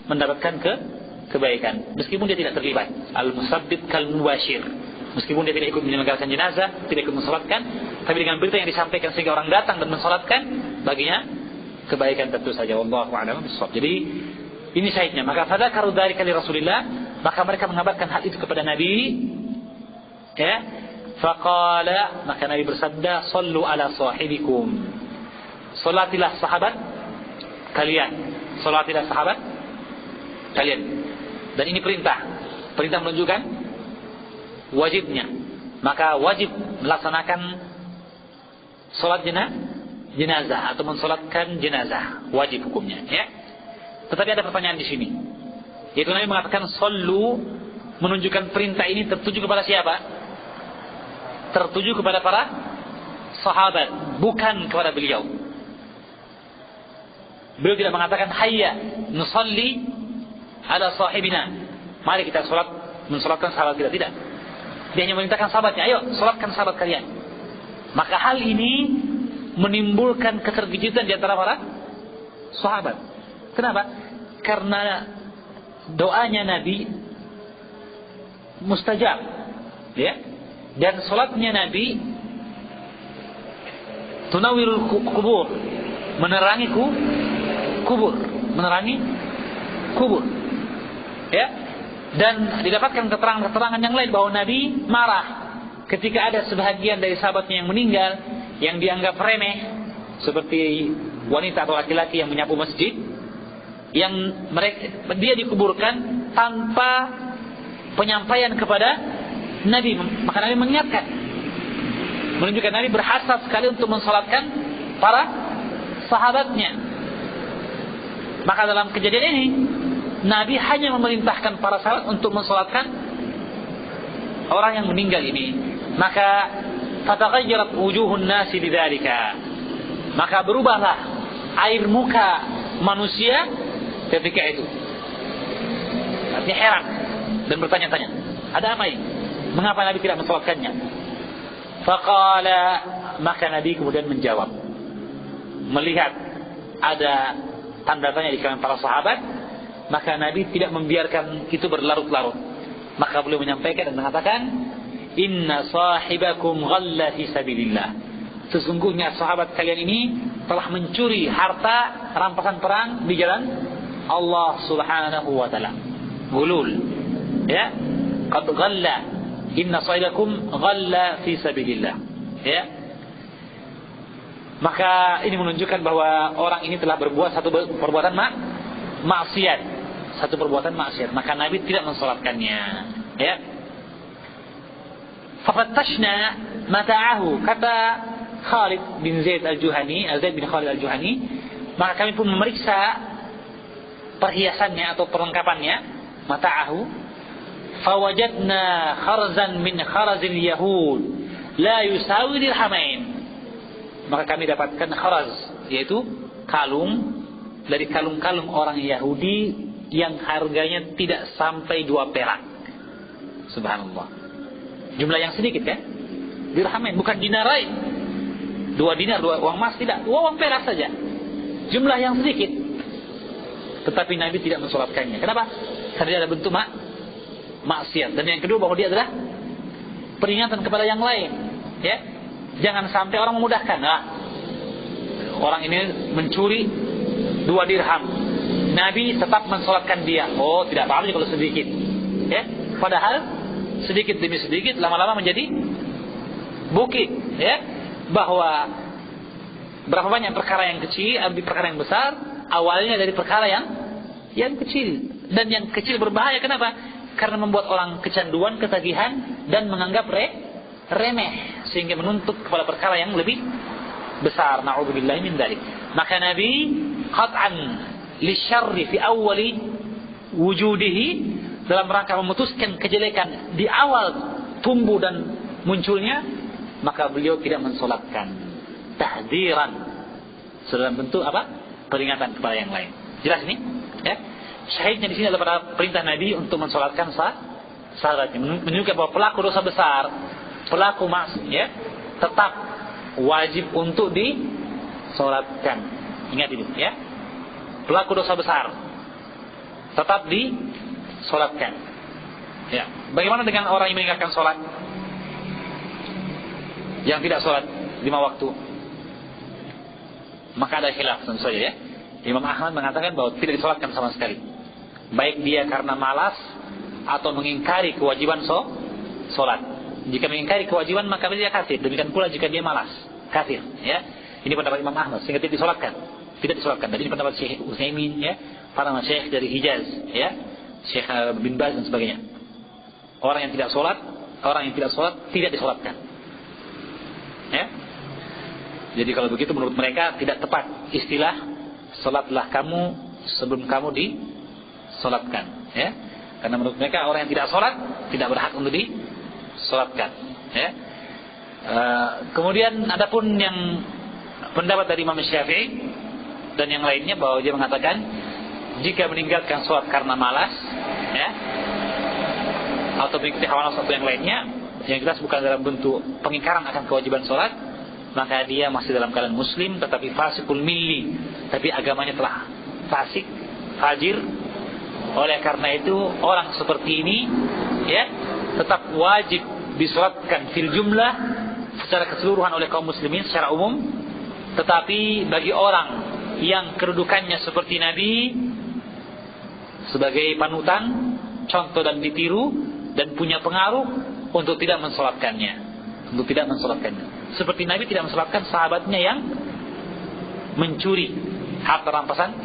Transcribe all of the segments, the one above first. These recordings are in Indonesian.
mendapatkan kebaikan meskipun dia tidak terlibat. Al-musabbit kal mubashir. Meskipun dia tidak ikut menyelenggarakan jenazah, tidak ikut mensolatkan, tapi dengan berita yang disampaikan sehingga orang datang dan mensolatkan, baginya kebaikan tentu saja. Wallahu a'lam bishawab. Jadi ini syahidnya. Maka fadzakaru dzalika li Rasulillah, maka mereka mengabarkan hal itu kepada Nabi. Ya. Faqala, maka Nabi bersabda, "Shallu ala sahibikum." Salatilah sahabat kalian. Salatilah sahabat kalian. Dan ini perintah. Perintah menunjukkan wajibnya. Maka wajib melaksanakan salat jenazah atau mensalatkan jenazah. Wajib hukumnya, ya. Tetapi ada pertanyaan di sini. Yaitu Nabi mengatakan sallu, menunjukkan perintah ini tertuju kepada siapa? Tertuju kepada para sahabat, bukan kepada beliau. Beliau tidak mengatakan hayya nusalli ala sahibina, mari kita mensalatkan sahabat kita, tidak. Dia hanya memerintahkan sahabatnya, ayo salatkan sahabat kalian. Maka hal ini menimbulkan keterkejutan di antara para sahabat. Kenapa? Karena doanya Nabi mustajab, ya. Dan salatnya Nabi tunawirul kubur, menerangi kubur, menerangi kubur, ya. Dan didapatkan keterangan-keterangan yang lain bahwa Nabi marah ketika ada sebahagian dari sahabatnya yang meninggal yang dianggap remeh, seperti wanita atau laki-laki yang menyapu masjid, yang dia dikuburkan tanpa penyampaian kepada Nabi. Maka Nabi mengingatkan, menunjukkan Nabi berhasrat sekali untuk mensalatkan para sahabatnya. Maka dalam kejadian ini Nabi hanya memerintahkan para sahabat untuk mensalatkan orang yang meninggal ini. Maka fatagayyarat wujuhun nasi bidzalika, maka berubahlah air muka manusia ketika itu. Artinya heran dan bertanya-tanya, ada apa ini? Mengapa Nabi tidak mensalatkannya? Faqala, maka Nabi kemudian menjawab, melihat ada tanda tanya di kalangan para sahabat, maka Nabi tidak membiarkan itu berlarut-larut. Maka beliau menyampaikan dan mengatakan, inna sahibakum ghalla fi sabilillah. Sesungguhnya sahabat kalian ini telah mencuri harta rampasan perang di jalan Allah Subhanahu wa taala. Gulul. Ya. Qad ghalla. Inna sahibakum ghalla fi sabilillah. Ya. Maka ini menunjukkan bahwa orang ini telah berbuat satu perbuatan maksiat. Satu perbuatan maksiat. Maka Nabi tidak mensalatkannya. Ya. Fafattashna mata'ahu, kata Khalid bin Zaid al-Juhani, Zaid bin Khalid al-Juhani, maka kami pun memeriksa perhiasannya atau perlengkapannya, mata'ahu, fawajadna kharzan min kharazil yahud la yusawi dirhamain. Maka kami dapatkan kharaz, yaitu kalung dari kalung-kalung orang Yahudi yang harganya tidak sampai 2 perak. Subhanallah. Jumlah yang sedikit kan? Dirhamain, bukan dinarai. 2 dinar, 2 uang emas, tidak. 2 uang perak saja. Jumlah yang sedikit. Tetapi Nabi tidak mensalatkannya. Kenapa? Karena dia ada bentuk maksiat. Dan yang kedua, bahwa dia adalah peringatan kepada yang lain. Ya, jangan sampai orang memudahkan. Nah, orang ini mencuri 2 dirham. Nabi tetap mensalatkan dia. Oh, tidak apa-apa kalau sedikit. Ya, padahal sedikit demi sedikit lama-lama menjadi bukit, ya, bahwa berapa banyak perkara yang kecil ambil perkara yang besar, awalnya dari perkara yang kecil, dan yang kecil berbahaya. Kenapa? Karena membuat orang kecanduan, ketagihan, dan menganggap remeh, sehingga menuntut kepada perkara yang lebih besar. Na'udzubillahi min dzalik. Maka Nabi qat'an lisyarri fi awwali wujudihi, dalam rangka memutuskan kejelekan di awal tumbuh dan munculnya, maka beliau tidak mensolatkan. Tahdziran, dalam bentuk apa? Peringatan kepada yang lain. Jelas ini? Ya. Syahidnya di sini adalah perintah Nabi untuk mensolatkan sahabatnya, menunjukkan bahwa pelaku dosa besar, pelaku maksiat, ya, tetap wajib untuk disolatkan. Ingat ini, ya. Pelaku dosa besar tetap disolatkan. Ya. Bagaimana dengan orang yang meninggalkan solat, yang tidak solat 5 waktu? Maka ada khilaf tentu saja ya. Imam Ahmad mengatakan bahwa tidak disolatkan sama sekali, baik dia karena malas atau mengingkari kewajiban solat. Jika mengingkari kewajiban maka dia kafir. Demikian pula jika dia malas, kafir. Ya, ini pendapat Imam Ahmad sehingga tidak disolatkan. Dan ini pendapat Syekh Utsaimin, ya, para masyayikh dari Hijaz, ya, Syekh bin Baz dan sebagainya. Orang yang tidak solat tidak disolatkan. Ya. Jadi kalau begitu menurut mereka tidak tepat istilah solatlah kamu sebelum kamu disolatkan. Ya. Karena menurut mereka orang yang tidak solat tidak berhak untuk disolatkan. Ya. Kemudian adapun yang pendapat dari Imam Syafi'i dan yang lainnya bahwa dia mengatakan jika meninggalkan solat karena malas, ya, atau mengikuti hawa nafsu atau yang lainnya, yang jelas bukan dalam bentuk pengingkaran akan kewajiban solat, maka dia masih dalam keadaan muslim tetapi fasikul milli, tapi agamanya telah fasik, fajir. Oleh karena itu orang seperti ini, ya, tetap wajib disolatkan fil jumlah secara keseluruhan oleh kaum muslimin secara umum. Tetapi bagi orang yang kedudukannya seperti Nabi sebagai panutan, contoh dan ditiru, dan punya pengaruh untuk tidak mensolatkannya. Seperti Nabi tidak mensolatkan sahabatnya yang mencuri harta rampasan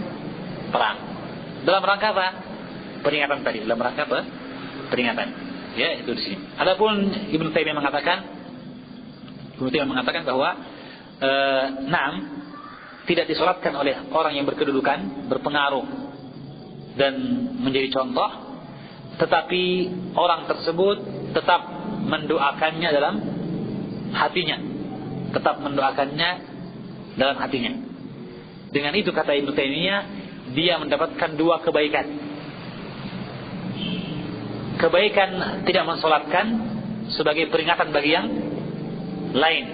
perang. Dalam rangka apa? Peringatan tadi. Dalam rangka apa? Peringatan. Ya, itu di sini. Adapun Ibnu Taimiyah mengatakan bahwa tidak disolatkan oleh orang yang berkedudukan, berpengaruh dan menjadi contoh, tetapi orang tersebut tetap mendoakannya dalam hatinya. Dengan itu kata Ibnu Taimiyah, dia mendapatkan 2 kebaikan. Kebaikan tidak mensolatkan sebagai peringatan bagi yang lain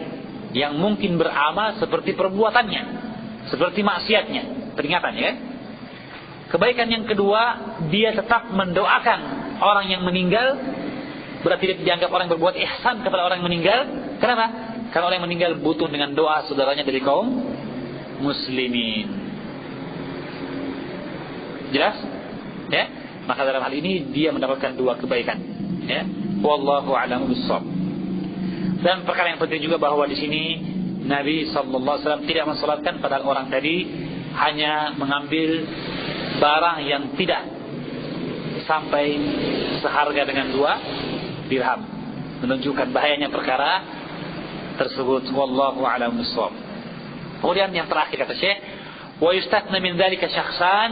yang mungkin beramal seperti perbuatannya, seperti maksiatnya, peringatan, ya. Kebaikan yang kedua, dia tetap mendoakan orang yang meninggal. Berarti dia dianggap orang yang berbuat ihsan kepada orang yang meninggal. Kenapa? Karena orang yang meninggal butuh dengan doa saudaranya dari kaum muslimin. Jelas? Ya. Maka dalam hal ini dia mendapatkan 2 kebaikan. Ya. Wallahu a'lamu bissawab. Dan perkara yang penting juga bahwa di sini Nabi SAW tidak mensolatkan, padahal orang tadi hanya mengambil barang yang tidak sampai seharga dengan 2 dirham, menunjukkan bahayanya perkara tersebut. Wallahu a'lam bissawab. Kemudian yang terakhir kata Syekh, wa yustatna min dzalika syakhsan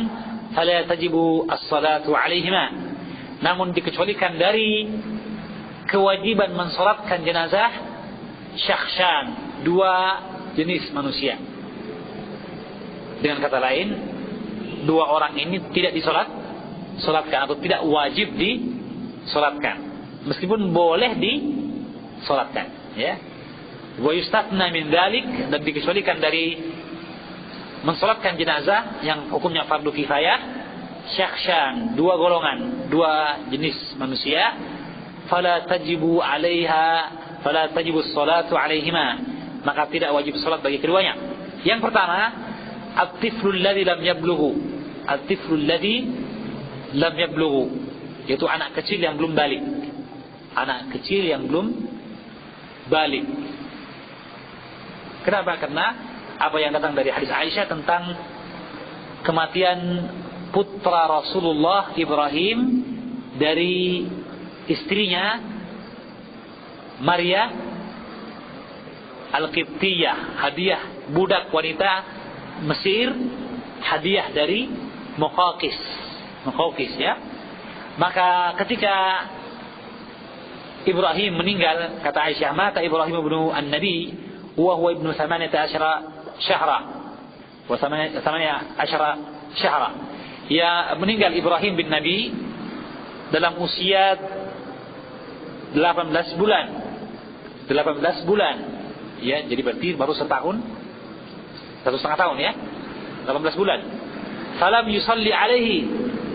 fala tajibu as-salatu 'alaihima. Namun dikecualikan dari kewajiban mensolatkan jenazah syakhsan, 2 jenis manusia. Dengan kata lain, 2 orang ini tidak disolatkan atau tidak wajib disolatkan, meskipun boleh disolatkan, ya. Wa yustatna min dzalik, dan dikecualikan dari mensolatkan jenazah yang hukumnya fardu kifayah, syakhsan, 2 golongan, 2 jenis manusia, fala tajibu as-salatu 'alaihima, maka tidak wajib salat bagi keduanya. Yang pertama, at-tiflul ladzi lam yablughu, yaitu anak kecil yang belum balik. Kenapa? Karena apa yang datang dari hadis Aisyah tentang kematian putra Rasulullah Ibrahim dari istrinya Maria Al-Qibtiyah, hadiah budak wanita Mesir, hadiah dari Muqawqis, ya. Maka ketika Ibrahim meninggal, kata Aisyah, mata Ibrahim ibnu an-Nabi wa huwa ibnu 18 syahra wa 18 syahra. Ya, meninggal Ibrahim bin Nabi dalam usia 18 bulan. Ya, jadi berarti baru 1,5 tahun ya. 18 bulan. Falam yusalli alaihi,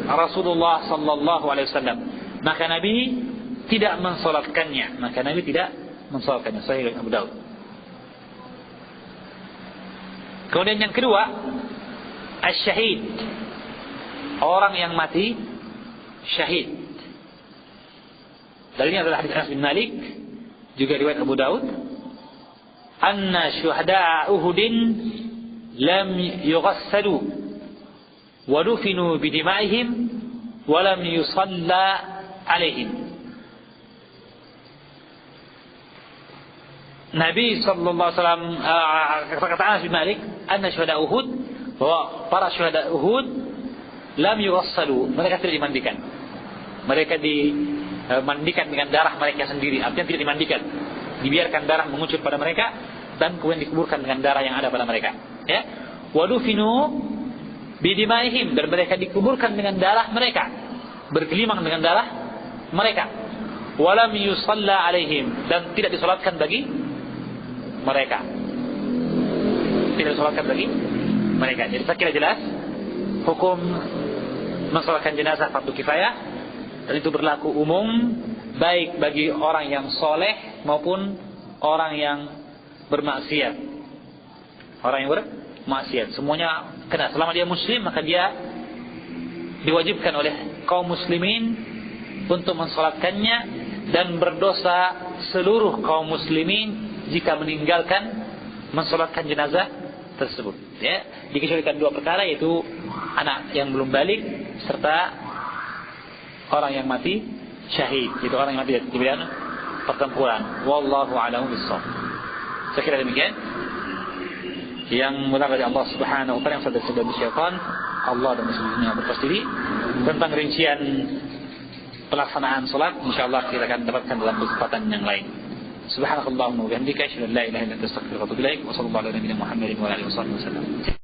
Rasulullah sallallahu alaihi wasallam, maka Nabi tidak mensolatkannya. Sahih Abu Daud. Kemudian yang kedua, asy-syahid, orang yang mati syahid. Dalilnya adalah hadis Anas bin Malik, juga riwayat Abu Daud, anna syuhada'a Uhudin lam yughassalu wa dufinu bidima'ihim wa lam yusalla alaihim. Nabi sallallahu alaihi wasallam, kata Anas bin Malik, anna syuhada Uhud, bahwa para syuhada Uhud lam yughassalu, mereka tidak dimandikan. Mereka dimandikan dengan darah mereka sendiri, artinya tidak dimandikan. Dibiarkan darah mengucur pada mereka dan kemudian dikuburkan dengan darah yang ada pada mereka. Ya. Wadufinu bidimaihim, dan mereka dikuburkan dengan darah mereka, bergelimang dengan darah mereka. Walam yusalla alaihim, dan tidak disolatkan bagi mereka. Jadi saya kira jelas hukum mensolatkan jenazah fardu kifayah, dan itu berlaku umum baik bagi orang yang soleh maupun orang yang bermaksiat. Semuanya kena. Selama dia muslim, maka dia diwajibkan oleh kaum muslimin untuk mensolatkannya, dan berdosa seluruh kaum muslimin jika meninggalkan mensolatkan jenazah tersebut. Ya, dikecualikan dua perkara, yaitu anak yang belum balik serta orang yang mati syahid, yaitu orang yang mati di medan pertempuran. Wallahu a'lam bishawab. Saya kira demikian. Yang benar dari Allah Subhanahu wa taala, yang salah dari syaitan, Allah dan Rasulnya berpasti. Tentang rincian pelaksanaan salat, insyaallah kita akan dapatkan dalam kesempatan yang lain. Subhanakallahumma wa bihamdika, asyhadu an la ilaha illa anta, astaghfiruka wa atubu ilaik. Wa sallallahu ala nabiyyina Muhammadin wa alihi wasallam.